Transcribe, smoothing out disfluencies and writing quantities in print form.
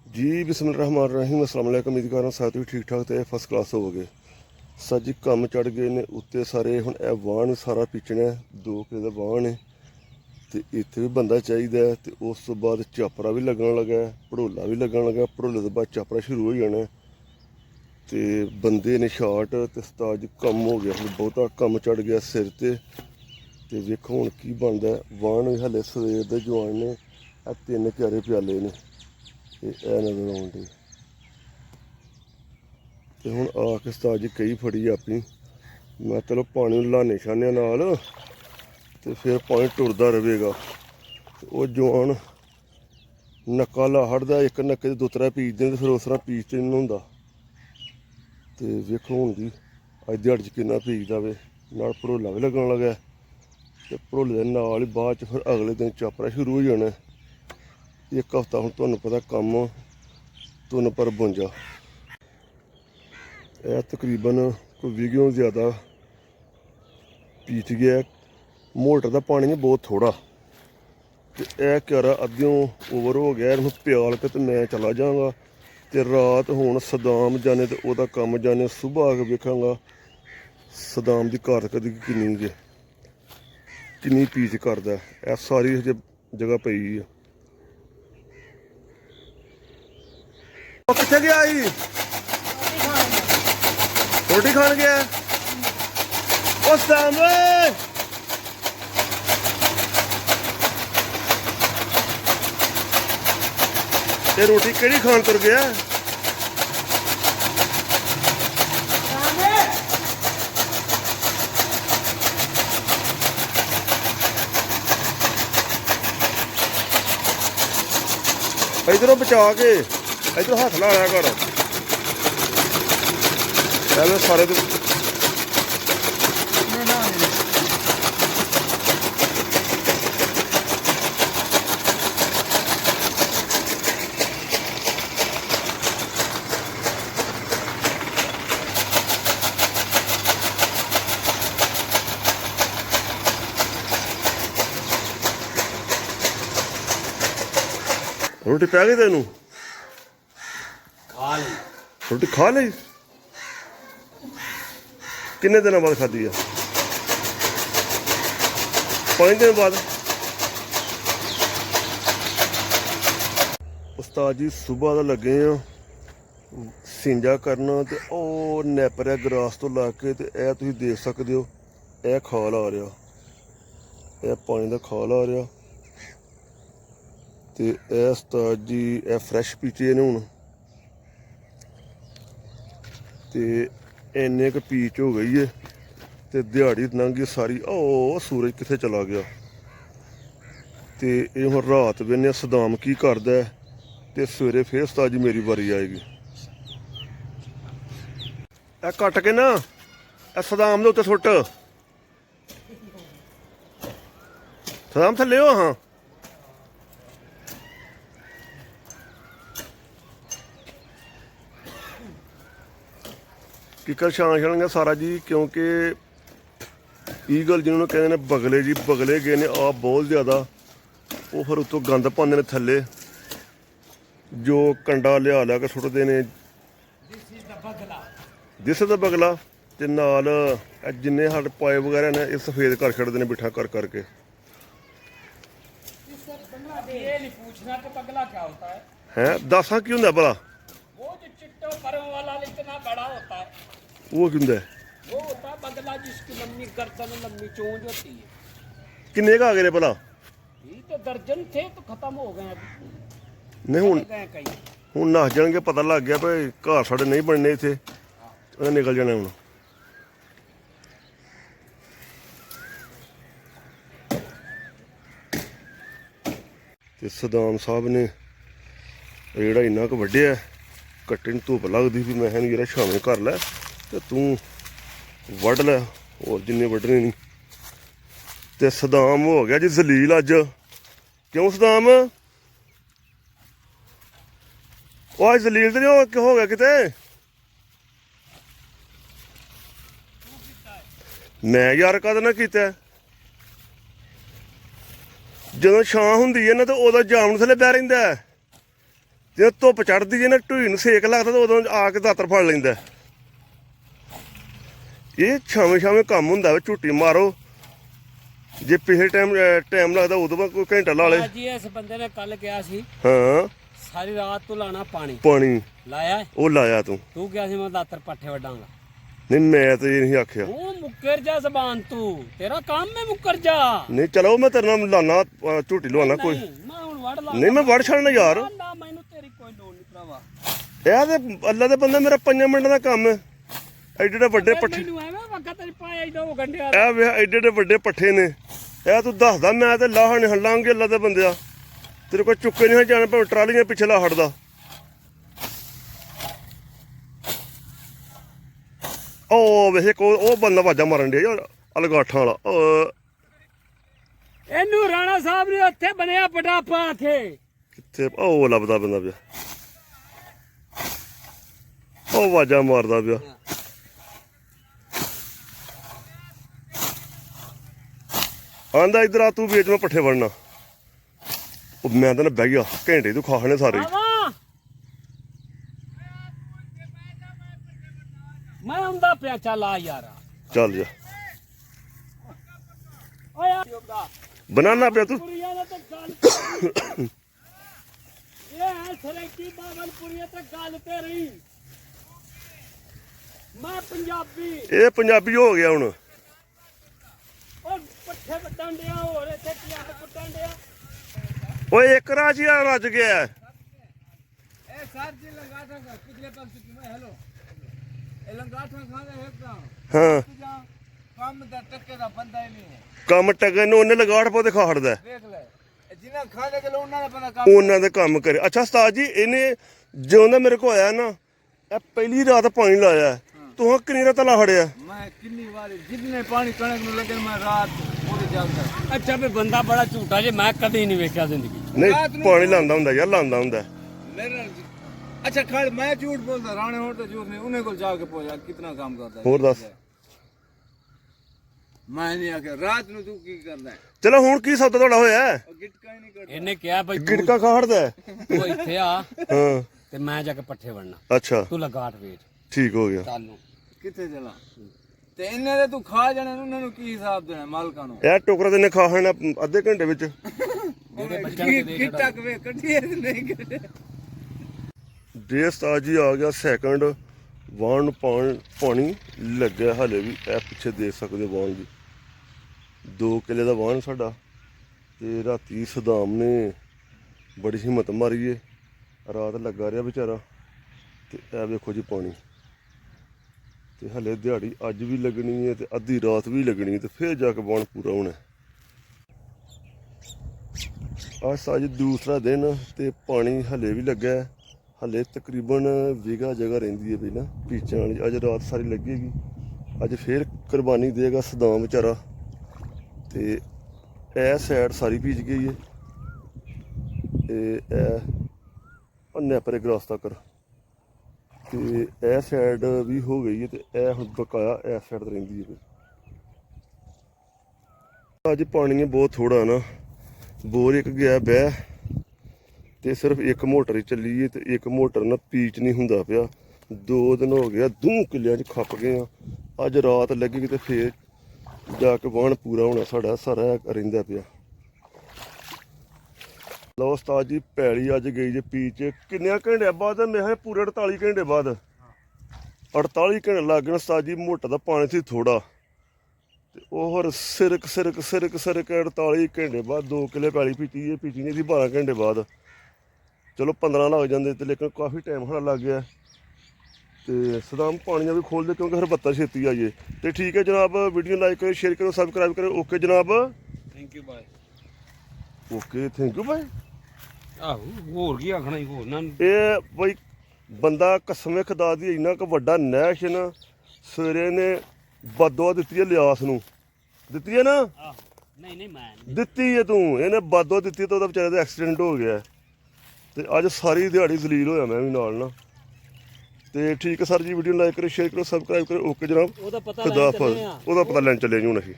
ਜੀ ਬਿਸਮਿਲ੍ਲਾਹਿਰਰਹਿਮਾਨਿਰਰਹੀਮ अस्सलाम वालेकुम। उम्मीद कर रहा साथ भी ठीक ठाक तो फस्ट क्लास होवोगे। सर जी कम चढ़ गए ने उत्ते सारे हुण ए वाहन सारा पिछना 2 किलो दा वाहन है तो इत्थे भी बंदा चाहिए। तो उस तो बाद चापरा भी लगन लगा, भड़ोला भी लगन लगा, भड़ोले तो बाद चापरा शुरू हो जाना। तो बंदे ने शार्ट तो उस्ताद जी कम हो गया, बहुता कम चढ़ गया सिर ते। तो वेखो हुण की बनदा। वाहन भी हले सवेर दे जवान ने, आ 3 क्यारे प्याले ने नजर आउंदे। तो हुण आके उस्ताद जी कई फड़ी अपनी, मैं चलो पानी लाने छाने नाल तो फिर पानी टुरदा रहेगा। तो वह जवान नक्का ला हटदा, एक नक्के 2-3 पीसदे तो फिर उस तरह पीस तो नहीं होंदा। तो वेखो हुण जी अज दिहाड़ी च किन्ना पीसदा वे। नाल भड़ोला भी लगन लगा तो भड़ोले दे नाल ही बाद च फिर अगले दिन चापरा शुरू हो जाना। एक हफ्ता हुण तुहानूं पता कम 3 पर 52 यह तकरीबन कोई 20 किलो ज़्यादा पीच गया। मोटर का पानी है बहुत थोड़ा। तो यह क्यारा अद्धियों ओवर हो गया, इन्हूं प्याल के तो मैं चला जाऊँगा। तो रात हुण सदाम जाने तो वह काम जाने, सुबह आके वेखांगा सदाम की कारकर्दगी किन्नी पीच करदा। यह सारी हजे जगह पई है। कित्थे गया ही? रोटी खान गया उस टाइम ते रोटी केड़ी खान तुर गया? इधरों बचा के इधर हाथ ला लिया कर सारे तो रोटी पै गई तेनू? रोटी खा ली? किन्ने दिन बाद खाधी है? 5 दिन बाद। उस्ताद जी सुबह का लगे हैं सिंजा करना। तो वह नैपरिया ग्रास तो ला के तो यह तुम देख सकते हो, यह खाल आ रहा, यह पानी का खाल आ रहा। तो यह उस्ताद जी यह फ्रैश पीचे ने हुण। तो इन्ने क पीच हो गई है तो दिहाड़ी लंघ गई सारी। ओ सूरज कित्थे चला गया। तो ये हुण रात वेने सदाम की करदा है तो सवेरे फिर उस्ताद जी मेरी बारी आएगी। ए कट के ना ए सदाम दे उत्ते सुट, सदाम थल्ले हो। हाँ किकर छान सारा जी, क्योंकि ईगल जिन्होंने कहते हैं बगले जी, बगले गए ने आप बहुत ज़्यादा। वो फिर उत्तों गंद पाते हैं थल्ले, जो कंडा लिया के सुटते हैं। दिस द बगला ते नाल जिन्ने साढ़े पाए वगैरह ने ये सफेद कर छड़ते हैं बिठा कर करके। हैं दस की होंगे भला? वो क्यों है? वो होता है बगला जिसकी लंबी गर्दन लंबी चोंच होती है। किन्ने का आ गए भला? ये तो दर्जन थे तो खत्म हो गए। नहीं हुण नस जाएंगे, पता लग गया भाई घर साढ़े नहीं बनने इत्थे, निकल जाने हुण। ते सदाम साहब ने जेह्ड़ा इन्ना क वड्ढिया, कट्टे नूं धुप्प लगदी भी, मैं जरा छावें कर लै ते तूं वड्ढ लै होर जिन्ने वड्ढने नहीं। ते सदाम हो गया जी जलील अज। क्यों सदाम? वो अज जलील तो नहीं हो गया किते? मैं यार कद ना किया ਜਦੋਂ ਛਾਂ ਹੁੰਦੀ ਹੈ ਨਾ ਤਾਂ ਉਹਦਾ ਜਾਮਣ ਥੱਲੇ ਬਹਿ ਰਹਿੰਦਾ ਜੇ ਧੁੱਪ ਚੜਦੀ ਜੇ ਨਾ ਢੂਈ ਨੂੰ ਸੇਕ ਲੱਗਦਾ ਤਾਂ ਉਦੋਂ ਆ ਕੇ ਦਾਤਰ ਫੜ ਲੈਂਦਾ। ਇਹ ਛਾਵੇਂ ਕੰਮ ਹੁੰਦਾ ਵਾ, ਝੂਟੀ ਮਾਰੋ। ਜੇ ਪਿਛਲੇ ਟਾਈਮ ਲੱਗਦਾ ਉਦੋਂ ਬਾਅਦ ਕੋਈ ਘੰਟਾ ਲਾ ਲੇ। ਜੀ ਇਸ ਬੰਦੇ ਨੇ ਕੱਲ ਕਿਹਾ ਸੀ ਹਾਂ ਸਾਰੀ ਰਾਤ ਤੂੰ ਲਾਣਾ ਪਾਣੀ ਲਾਇਆ ਉਹ ਲਾਇਆ ਤੂੰ ਕਿਹਾ ਸੀ ਮੈਂ ਦਾਤਰ ਪੱਠੇ ਵੱਡਾਂਗਾ। ਨਹੀਂ ਮੈਂ ਤੇ ਇਹ ਨਹੀਂ ਆਖਿਆ। ਉਹ ਮੁੱਕਰ ਜਾ ਜ਼ਬਾਨ ਤੂੰ, ਤੇਰਾ ਕੰਮ ਹੈ ਮੁੱਕਰ ਜਾ। ਨਹੀਂ ਚਲੋ ਮੈਂ ਤੇਰੇ ਨਾਲ ਲਾਣਾ ਝੂਟੀ ਲਵਾਣਾ ਕੋਈ। ਮੈਂ ਹੁਣ ਵੜ ਲਾ। ਨਹੀਂ ਮੈਂ ਵੜ ਛੱਡਣਾ ਯਾਰ। ਨਾ ਮੈਨੂੰ ਤੇਰੀ ਕੋਈ ਲੋੜ ਨਹੀਂ ਭਰਾਵਾ। ਇਹ ਤੇ ਅੱਲਾ ਦੇ ਬੰਦਾ ਮੇਰਾ 5 ਮਿੰਟਾਂ ਦਾ ਕੰਮ ਹੈ। ਐਡੇ ਵੱਡੇ ਪੱਠੇ ਮੈਨੂੰ ਐਵੇਂ ਵਕਤ ਤੇਰੀ ਪਾਇਆ ਹੀ 2 ਘੰਟੇ। ਇਹ ਵੇ ਐਡੇ ਵੱਡੇ ਪੱਠੇ ਨੇ। ਇਹ ਤੂੰ ਦੱਸਦਾ ਮੈਂ ਤੇ ਲਾਹਣ ਹੱਲਾਂਗੇ ਅੱਲਾ ਦੇ ਬੰਦਿਆ। ਤੇਰੇ ਕੋਲ ਚੁੱਕੇ ਨਹੀਂ ਜਾਣ ਭਾਵੇਂ ਟਰਾਲੀਆਂ ਪਿੱਛੇ ਲਾ ਹਟਦਾ। ਉਹ ਵੇਖ ਉਹ ਬੰਦਾ ਵਾਜਾ ਮਾਰਨ ਡਿਆ ਯਾਰ ਅਲਗਾਠਾਂ ਵਾਲਾ। ਇਹਨੂੰ ਰਾਣਾ ਸਾਹਿਬ ਨੇ ਉੱਥੇ ਬਣਿਆ ਪਟਾਪਾ ਕੇ ਕਿੱਥੇ ਉਹ ਲੱਭਦਾ ਬੰਦਾ ਪਿਆ। ਉਹ ਵਾਜਾ ਮਾਰਦਾ ਪਿਆ। ਆਂਦਾ ਇਧਰ ਆ ਤੂੰ ਵੇਚ ਮੈਂ ਪੱਠੇ ਵੜਨਾ। ਉਹ ਮੈਂ ਤਾਂ ਨਾ ਬਹਿ ਗਿਆ ਘੰਟੇ ਤੂੰ ਖਾਣੇ ਸਾਰੇ। ਮੈਂ ਆਉਂਦਾ ਪਿਆ ਚੱਲ ਆ ਯਾਰ ਚੱਲ ਜਾ ਓਏ ਬਨਾਨਾ ਪਿਆ ਤੂੰ। ਇਹ ਹੈ ਸਰੇਕੀ ਬਾਵਲਪੁਰੀਆ ਤੇ ਗੱਲ ਤੇ ਰਹੀ। ਮੈਂ ਪੰਜਾਬੀ। ਇਹ ਪੰਜਾਬੀ ਹੋ ਗਿਆ ਹੁਣ। ਉਹ ਪੱਠੇ ਵੱਟਣ ਡਿਆ ਹੋਰ ਇੱਥੇ ਕੀ ਆ ਕੁੱਟਣ ਡਿਆ। ਓਏ ਇੱਕ ਰਾਜੀਆ ਰੱਜ ਗਿਆ। ਇਹ ਸਰ ਜੀ ਲੰਗਾਠਾ ਦਾ ਪਿਛਲੇ ਪੱਖ ਚ ਮੈਂ ਹੈਲੋ ਇਹ ਲੰਗਾਠਾ ਖਾਣਾ ਹੈ ਤਾਂ ਹਾਂ ਕੰਮ ਦਾ ਟੱਕੇ ਦਾ ਬੰਦਾ ਹੀ ਨਹੀਂ ਹੈ। ਕੰਮ ਟਕੇ ਨੂੰ ਉਹਨੇ ਲਗਾੜ ਪੋਦੇ ਖਾੜਦਾ। ਦੇਖ ਲੈ ਜਿਨ੍ਹਾਂ ਖਾਣੇ ਕੇ ਲੋ ਉਹਨਾਂ ਦਾ ਬੰਦਾ ਕੰਮ ਉਹਨਾਂ ਦੇ ਕੰਮ ਕਰੇ। ਅੱਛਾ ਉਸਤਾਦ ਜੀ ਇਹਨੇ ਜਿਉਂ ਦਾ ਮੇਰੇ ਕੋ ਆਇਆ ਨਾ ਇਹ ਪਹਿਲੀ ਰਾਤ ਪਾਣੀ ਲਾਇਆ। ਤੂੰ ਕਿੰਨੀ ਰਾਤ ਲਾ ਖੜਿਆ? ਮੈਂ ਕਿੰਨੀ ਵਾਰੀ ਜਿੰਨੇ ਪਾਣੀ ਕਣਕ ਨੂੰ ਲੱਗੇ ਮੈਂ ਰਾਤ ਉਹਦੇ ਜਾਂਦਾ। ਅੱਛਾ ਵੀ ਬੰਦਾ ਬੜਾ ਝੂਠਾ ਜੇ ਮੈਂ ਕਦੇ ਨਹੀਂ ਵੇਖਿਆ ਜ਼ਿੰਦਗੀ। ਨਹੀਂ ਪਾਣੀ ਲਾਉਂਦਾ ਹੁੰਦਾ ਯਾਰ ਲਾਉਂਦਾ ਹੁੰਦਾ। ਮੇਰੇ ਅੱਛਾ ਖੜ ਮੈਂ ਝੂਠ ਬੋਲਦਾ ਰਾਣੇ ਹੋਰ ਤਾਂ ਝੂਠ ਨਹੀਂ। ਉਹਨੇ ਕੋਲ ਜਾ ਕੇ ਪੁੱਛ ਕਿੰਨਾ ਕੰਮ ਕਰਦਾ। ਹੋਰ ਦੱਸ। ਮੈਂ ਨਹੀਂ ਆਖਿਆ ਰਾਤ ਨੂੰ ਤੂੰ ਕੀ ਕਰਦਾ। ਚਲੋ ਹੁਣ ਕੀ ਸੌਦਾ ਤੁਹਾਡਾ ਹੋਇਆ? ਗਿਟਕਾ ਹੀ ਨਹੀਂ ਕਰਦਾ। ਇਹਨੇ ਕਿਹਾ ਭਾਈ ਗਿੜਕਾ ਖਾੜਦਾ। ਉਹ ਇੱਥੇ ਆ ਹਾਂ ਤੇ ਮੈਂ ਜਾ ਕੇ ਪੱਠੇ ਵੜਨਾ। ਅੱਛਾ ਤੂੰ ਲਗਾਟ ਵੇਚ। ਠੀਕ ਹੋ ਗਿਆ। ਚੱਲ ਨੂੰ ਕਿੱਥੇ ਚਲਾ ਤੇ ਇਹਨੇ ਤੇ ਤੂੰ ਖਾ ਜਾਣੇ ਉਹਨਾਂ ਨੂੰ ਕੀ ਹਿਸਾਬ ਦੇਣਾ ਮਾਲਕਾਂ ਨੂੰ? ਇਹ ਟੋਕਰਾ ਤੇ ਨੇ ਖਾ ਖਾਣਾ ਅੱਧੇ ਘੰਟੇ ਵਿੱਚ। ਮੇਰੇ ਬੱਚਿਆਂ ਦੇ ਦੇਖ ਟੱਕ ਵੇ ਕੱਢੀਏ ਨਹੀਂ ਕੱਢੇ। ਦੇ ਉਸਤਾਦ ਜੀ ਆ ਗਿਆ ਸੈਕੰਡ ਵਾਣ ਨੂੰ ਪਾਣੀ ਲੱਗਿਆ ਹਲੇ ਵੀ। ਇਹ ਪਿੱਛੇ ਦੇਖ ਸਕਦੇ ਵਾਣ ਜੀ 2 ਕਿੱਲੇ ਦਾ ਵਾਣ ਸਾਡਾ। ਤੇ ਰਾਤੀ ਸਦਾਮ ਨੇ ਬੜੀ ਹਿੰਮਤ ਮਾਰੀ ਏ ਰਾਤ ਲੱਗਾ ਰਿਹਾ ਵਿਚਾਰਾ। ਤੇ ਇਹ ਵੇਖੋ ਜੀ ਪਾਣੀ ਤੇ ਹਲੇ ਦਿਹਾੜੀ ਅੱਜ ਵੀ ਲੱਗਣੀ ਹੈ ਤੇ ਅੱਧੀ ਰਾਤ ਵੀ ਲੱਗਣੀ ਤੇ ਫਿਰ ਜਾ ਕੇ ਵਾਣ ਪੂਰਾ ਹੋਣਾ। ਅੱਜ ਦੂਸਰਾ ਦਿਨ ਤੇ ਪਾਣੀ ਹਲੇ ਵੀ ਲੱਗਾ। ਹਲੇ ਤਕਰੀਬਨ ਵੀਗਾ ਜਗ੍ਹਾ ਰਹਿੰਦੀ ਹੈ ਪਹਿਲਾਂ ਪੀਚਾਂ ਵਾਲੀ। ਅੱਜ ਰਾਤ ਸਾਰੀ ਲੱਗੇਗੀ। ਅੱਜ ਫੇਰ ਕੁਰਬਾਨੀ ਦੇਗਾ ਸਦਾਮ ਵਿਚਾਰਾ। ਤੇ ਇਹ ਸਾਈਡ ਸਾਰੀ ਪੀਚ ਗਈ ਹੈ। ਇਹ ਅੰਨਿਆ ਪਰੇ ਗਰਾਸ ਤੱਕ ਤੇ ਇਹ ਸਾਈਡ ਵੀ ਹੋ ਗਈ ਹੈ ਤੇ ਇਹ ਹੁਣ ਬਕਾਇਆ ਇਸ ਸਾਈਡ ਤੇ ਰਹਿੰਦੀ ਹੈ। ਅੱਜ ਪਾਣੀ ਬਹੁਤ ਥੋੜਾ ਨਾ। ਬੋਰ ਇੱਕ ਗਿਆ ਬਹਿ ਤੇ ਸਿਰਫ ਇੱਕ ਮੋਟਰ ਹੀ ਚੱਲੀ ਹੈ ਤੇ ਇੱਕ ਮੋਟਰ ਨਾਲ ਪੀਚ ਨਹੀਂ ਹੁੰਦਾ ਪਿਆ। 2 ਦਿਨ ਹੋ ਗਿਆ 2 ਕਿੱਲਿਆਂ 'ਚ ਖੱਪ ਗਏ ਆ। ਅੱਜ ਰਾਤ ਲੱਗੇਗੀ ਤੇ ਫੇਰ ਜਾ ਕੇ ਵਾਹਣ ਪੂਰਾ ਹੋਣਾ ਸਾਡਾ ਸਾਰਾ ਰਹਿੰਦਾ ਪਿਆ। ਲਓ ਉਸਤਾਦ ਜੀ ਪੈਲੀ ਅੱਜ ਗਈ ਜੇ ਪੀਚ ਕਿੰਨਿਆਂ ਘੰਟਿਆਂ ਬਾਅਦ? ਮੈਂ ਕਿਹਾ ਪੂਰੇ 48 ਘੰਟੇ ਬਾਅਦ। 48 ਘੰਟੇ ਲੱਗ ਗਏ ਉਸਤਾਦ ਜੀ। ਮੋਟਾ ਦਾ ਪਾਣੀ ਸੀ ਥੋੜਾ ਤੇ ਉਹ ਹੋਰ ਸਿਰਕ 48 ਘੰਟੇ ਬਾਅਦ 2 ਕਿੱਲੇ ਪੈਲੀ ਪੀਤੀ ਨਹੀਂ ਸੀ 12 ਘੰਟੇ ਬਾਅਦ। ਚਲੋ 15 ਲੱਗ ਜਾਂਦੇ ਤੇ ਲੇਕਿਨ ਕਾਫੀ ਟਾਈਮ ਹੁਣ ਲੱਗ ਗਿਆ। ਤੇ ਸਦਾਮ ਪਾਣੀਆਂ ਵੀ ਖੋਲਦੇ ਕਿਉਂਕਿ ਫਿਰ ਬੱਤਾ ਛੇਤੀ ਆਈਏ। ਤੇ ਠੀਕ ਹੈ ਜਨਾਬ, ਵੀਡੀਓ ਲਾਈਕ ਕਰੋ, ਸ਼ੇਅਰ ਕਰੋ, ਸਬਸਕ੍ਰਾਈਬ ਕਰੋ। ਓਕੇ ਜਨਾਬ, thank you bye. Okay thank you bye. ਆਹੋ ਹੋਰ ਕੀ ਆਖਣਾ ਹੀ ਹੋਰ ਨਾ। ਇਹ ਬਈ ਬੰਦਾ ਕਸਮੇ ਖੁਦਾ ਦੀ ਇੰਨਾ ਕੁ ਵੱਡਾ ਨੈਸ਼ ਨਾ ਸਵੇਰੇ ਨੇ ਬਦਦੁਆ ਦਿੱਤੀ ਹੈ ਲਿਆਸ ਨੂੰ। ਦਿੱਤੀ ਹੈ ਨਾ? ਨਹੀਂ ਮੈਂ ਦਿੱਤੀ ਹੈ ਤੂੰ। ਇਹਨੇ ਬਦਦੁਆ ਦਿੱਤੀ ਤਾਂ ਉਹਦਾ ਵਿਚਾਰੇ ਦਾ ਐਕਸੀਡੈਂਟ ਹੋ ਗਿਆ ਤੇ ਅੱਜ ਸਾਰੀ ਦਿਹਾੜੀ ਜ਼ਲੀਲ ਹੋਇਆ ਮੈਂ ਵੀ ਨਾਲ ਨਾ। ਤੇ ਠੀਕ ਹੈ ਸਰ ਜੀ, ਵੀਡੀਓ ਲਾਈਕ ਕਰੋ, ਸ਼ੇਅਰ ਕਰੋ, ਸਬਸਕ੍ਰਾਈਬ ਕਰੋ। ਓਕੇ ਜਨਾਬ, ਉਹਦਾ ਪਤਾ ਲੈਣ ਚੱਲੇ ਜੀ ਹੁਣ ਅਸੀਂ।